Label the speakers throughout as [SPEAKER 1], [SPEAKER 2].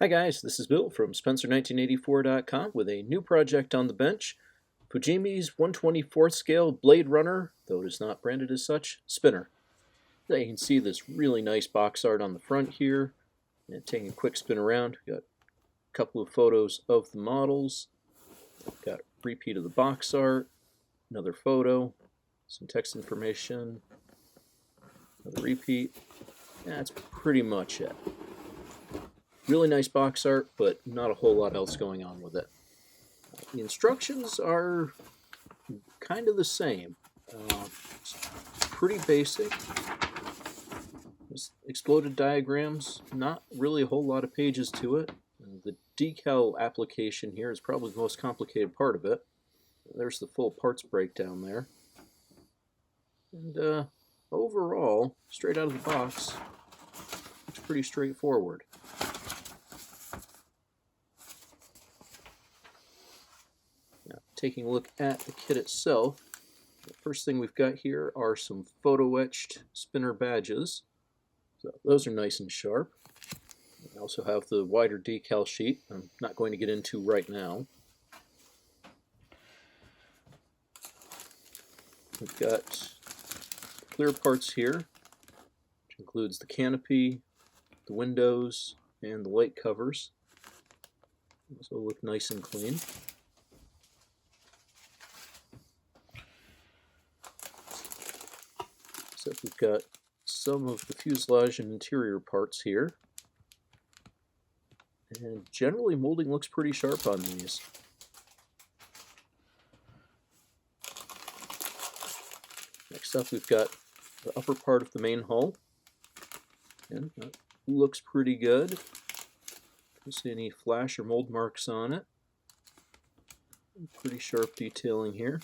[SPEAKER 1] Hi guys, this is Bill from Spencer1984.com with a new project on the bench. Fujimi's 1/24th scale Blade Runner, though it is not branded as such, spinner. Now you can see this really nice box art on the front here. And taking a quick spin around, we've got a couple of photos of the models. We've got a repeat of the box art, another photo, some text information, another repeat. That's pretty much it. Really nice box art, but not a whole lot else going on with it. The instructions are kind of the same. It's pretty basic. Just exploded diagrams, not really a whole lot of pages to it. The decal application here is probably the most complicated part of it. There's the full parts breakdown there. And overall, straight out of the box, it's pretty straightforward. Taking a look at the kit itself, the first thing we've got here are some photo etched spinner badges. So those are nice and sharp. We also have the wider decal sheet I'm not going to get into right now. We've got clear parts here, which includes the canopy, the windows, and the light covers. Those will look nice and clean. So we've got some of the fuselage and interior parts here. And generally molding looks pretty sharp on these. Next up we've got the upper part of the main hull. And that looks pretty good. Don't see any flash or mold marks on it. Pretty sharp detailing here.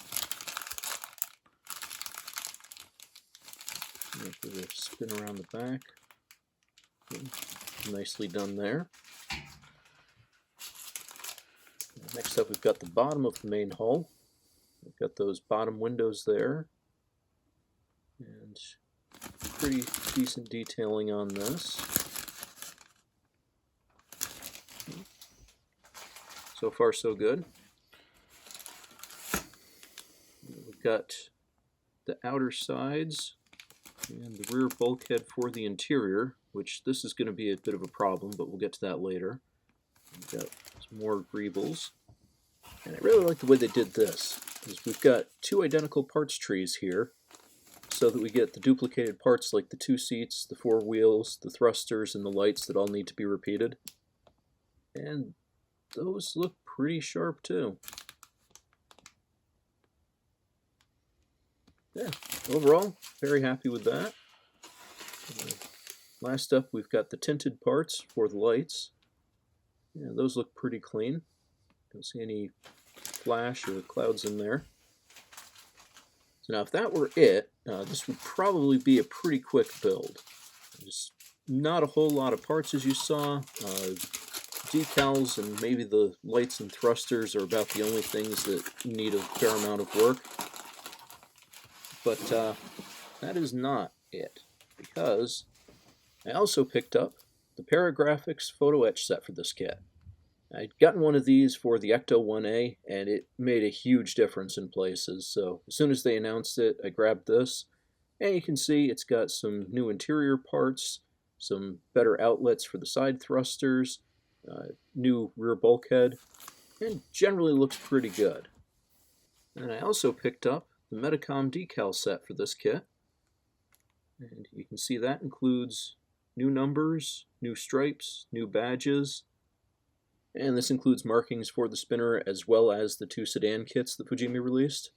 [SPEAKER 1] Give it a spin around the back. Nicely done there. Next up we've got the bottom of the main hull. We've got those bottom windows there. And pretty decent detailing on this. So far so good. We've got the outer sides and the rear bulkhead for the interior, which this is going to be a bit of a problem, but we'll get to that later. We've got some more greebles. And I really like the way they did this, because we've got two identical parts trees here, so that we get the duplicated parts like the two seats, the four wheels, the thrusters, and the lights that all need to be repeated. And those look pretty sharp too. Yeah, overall, very happy with that. Last up, we've got the tinted parts for the lights. Yeah, those look pretty clean. Don't see any flash or clouds in there. So now if that were it, this would probably be a pretty quick build. Just not a whole lot of parts as you saw. Decals and maybe the lights and thrusters are about the only things that need a fair amount of work. But that is not it, because I also picked up the Paragraphics Photo Etch set for this kit. I'd gotten one of these for the Ecto 1A, and it made a huge difference in places, so as soon as they announced it, I grabbed this, and you can see it's got some new interior parts, some better outlets for the side thrusters, new rear bulkhead, and generally looks pretty good. And I also picked up the Metacom decal set for this kit, and you can see that includes new numbers, new stripes, new badges, and this includes markings for the spinner as well as the two sedan kits that Fujimi released.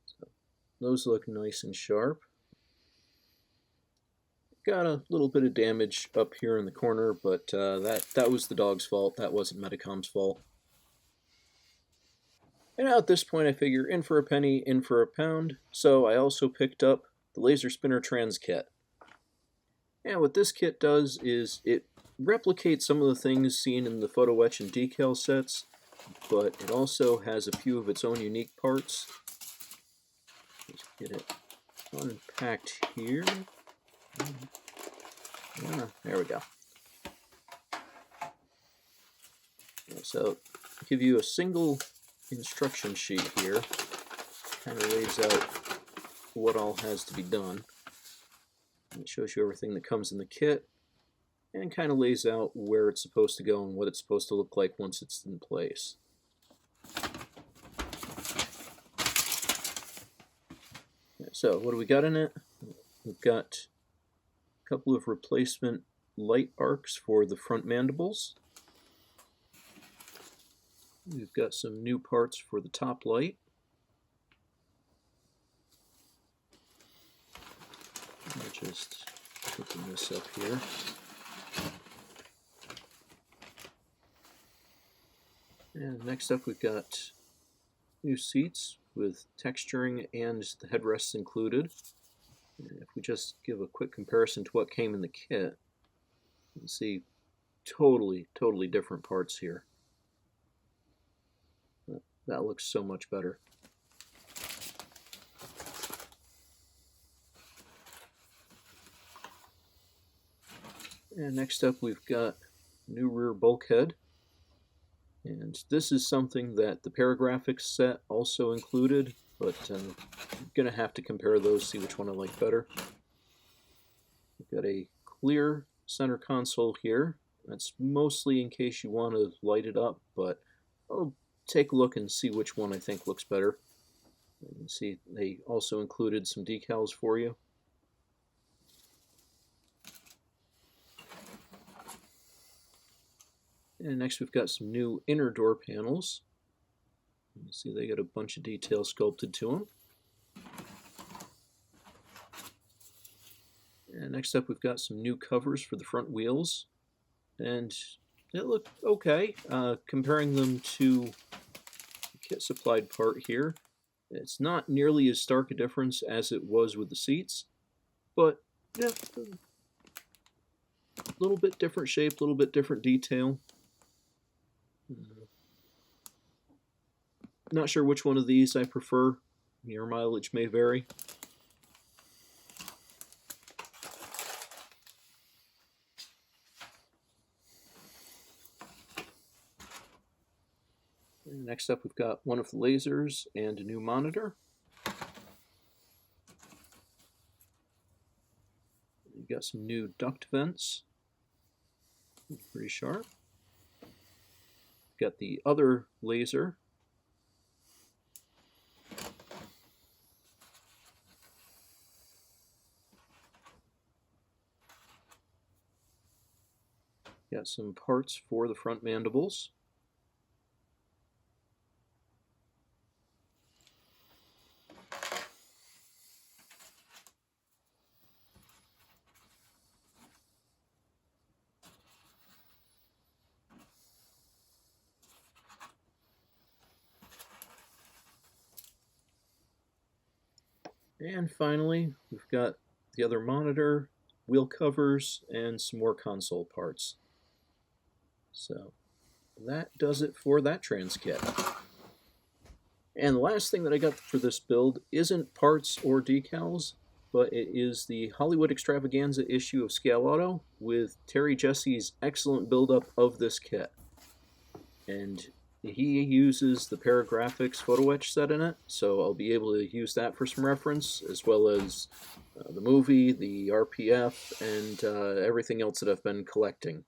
[SPEAKER 1] So those look nice and sharp. Got a little bit of damage up here in the corner, but that was the dog's fault. That wasn't Metacom's fault. And now at this point I figure in for a penny, in for a pound, so I also picked up the Laser Spinner Transkit. And what this kit does is it replicates some of the things seen in the photo etch and decal sets, but it also has a few of its own unique parts. Let's get it unpacked here. There we go. So I'll give you a single instruction sheet here. Kind of lays out what all has to be done. It shows you everything that comes in the kit and kind of lays out where it's supposed to go and what it's supposed to look like once it's in place. So what do we got in it? We've got a couple of replacement light arcs for the front mandibles. We've got some new parts for the top light. I'll just open this up here. And next up we've got new seats with texturing and the headrests included. And if we just give a quick comparison to what came in the kit, you can see totally different parts here. That looks so much better. And next up we've got new rear bulkhead. And this is something that the Paragraphics set also included, but I'm going to have to compare those, see which one I like better. We've got a clear center console here. That's mostly in case you want to light it up, but I'll take a look and see which one I think looks better. You can see they also included some decals for you. And next we've got some new inner door panels. You see they got a bunch of detail sculpted to them. And next up we've got some new covers for the front wheels. And they look okay. Comparing them to the kit supplied part here, it's not nearly as stark a difference as it was with the seats, but yeah, a little bit different shape, a little bit different detail. Not sure which one of these I prefer. Your mileage may vary. And next up we've got one of the lasers and a new monitor. We've got some new duct vents. Pretty sharp. We've got the other laser. Got some parts for the front mandibles. And finally, we've got the other monitor, wheel covers, and some more console parts. So that does it for that Transkit. And the last thing that I got for this build isn't parts or decals, but it is the Hollywood Extravaganza issue of Scale Auto with Terry Jesse's excellent build-up of this kit. And he uses the Paragraphics photo etch set in it, so I'll be able to use that for some reference, as well as the movie, the RPF, and everything else that I've been collecting.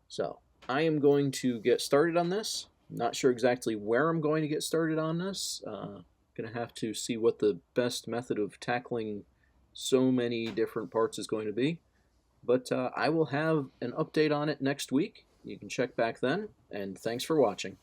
[SPEAKER 1] So I am going to get started on this. Not sure exactly where I'm going to get started on this. Gonna have to see what the best method of tackling so many different parts is going to be. But I will have an update on it next week. You can check back then, and thanks for watching.